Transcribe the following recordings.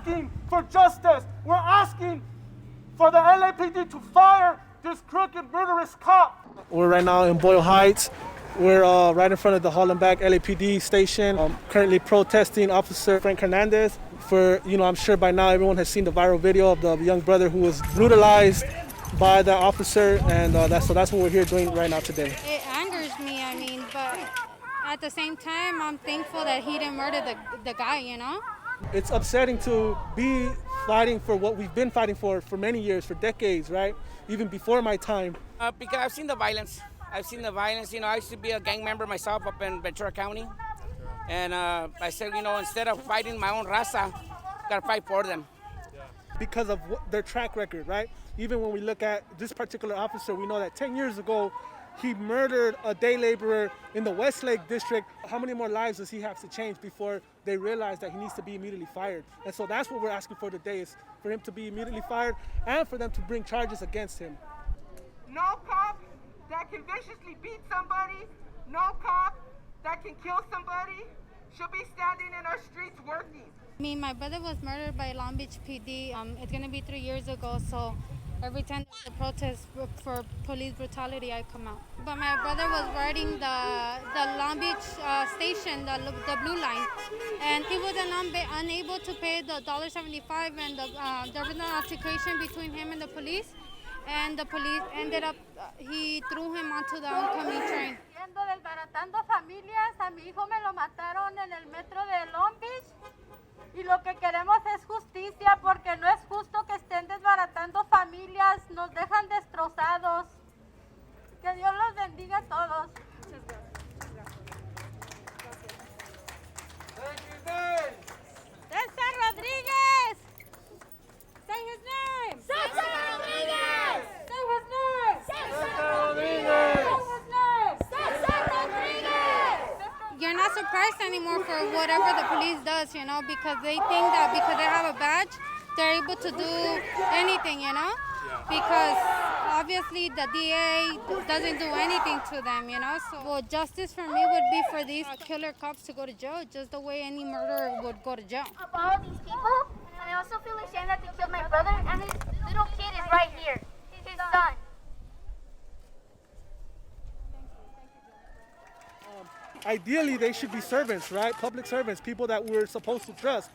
asking for justice. We're asking for the LAPD to fire this crooked, murderous cop. We're right now in Boyle Heights. We're right in front of the Hollenbeck LAPD station. Currently protesting Officer Frank Hernandez for, I'm sure by now everyone has seen the viral video of the young brother who was brutalized by the officer, and that's what we're here doing right now today. It angers me, but at the same time, I'm thankful that he didn't murder the guy, It's upsetting to be fighting for what we've been fighting for many years, for decades, right? Even before my time. Because I've seen the violence. I used to be a gang member myself up in Ventura County. And I said, instead of fighting my own raza, gotta fight for them. Because of their track record, right? Even when we look at this particular officer, we know that 10 years ago, he murdered a day laborer in the Westlake district. How many more lives does he have to change before they realize that he needs to be immediately fired? And so that's what we're asking for today, is for him to be immediately fired and for them to bring charges against him. No cop that can viciously beat somebody, no cop that can kill somebody should be standing in our streets working. My brother was murdered by Long Beach PD. It's going to be 3 years ago, so every time there's a protest for police brutality, I come out. But my brother was riding the Long Beach station, the blue line, and he was unable to pay the $1.75, and there was an altercation between him and the police, and the police ended up, he threw him onto the oncoming train. Desbaratando familias, a mi hijo me lo mataron en el metro de Long Beach. Y lo que queremos es justicia, porque no es justo que estén desbaratando familias, nos dejan destrozados. Que Dios los bendiga a todos. César Rodríguez! Say his name! César Rodríguez! Say his name! César Rodríguez! Say his name! César Rodríguez! You're not surprised anymore for whatever the police does, because they think that because they have a badge, they're able to do anything, because obviously the DA doesn't do anything to them, So justice for me would be for these killer cops to go to jail, just the way any murderer would go to jail. About these people, and I also feel ashamed that they killed my brother, and his little kid is right here, his son. Ideally, they should be servants, right? Public servants, people that we're supposed to trust.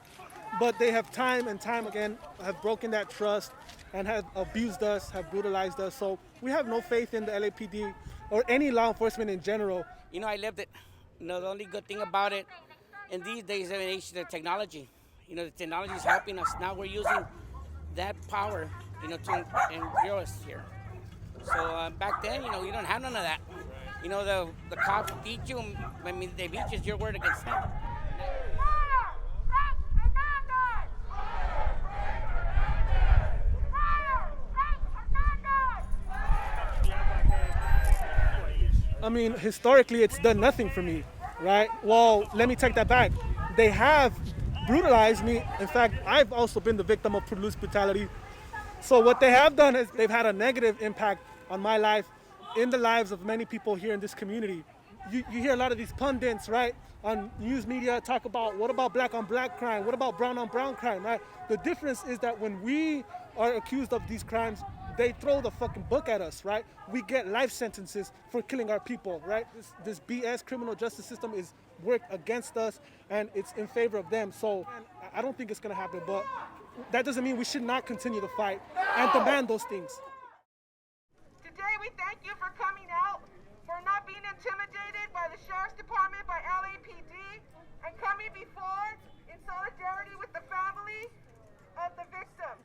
But they have time and time again have broken that trust and have abused us, have brutalized us. So we have no faith in the LAPD or any law enforcement in general. I lived it. The only good thing about it in these days of age, the technology. The technology is helping us. Now we're using that power, to engrow us here. So back then, we don't have none of that. The cops beat you. They beat you, it's your word against them. Historically, it's done nothing for me, right? Well, let me take that back. They have brutalized me. In fact, I've also been the victim of police brutality. So what they have done is they've had a negative impact on my life, in the lives of many people here in this community. You hear a lot of these pundits, right, on news media talk about, what about black on black crime? What about brown on brown crime, right? The difference is that when we are accused of these crimes, they throw the fucking book at us, right? We get life sentences for killing our people, right? This BS criminal justice system is worked against us, and it's in favor of them. So I don't think it's gonna happen, but that doesn't mean we should not continue to fight and demand those things. Today we thank you for coming out, for not being intimidated by the Sheriff's Department, by LAPD, and coming before in solidarity with the families of the victims.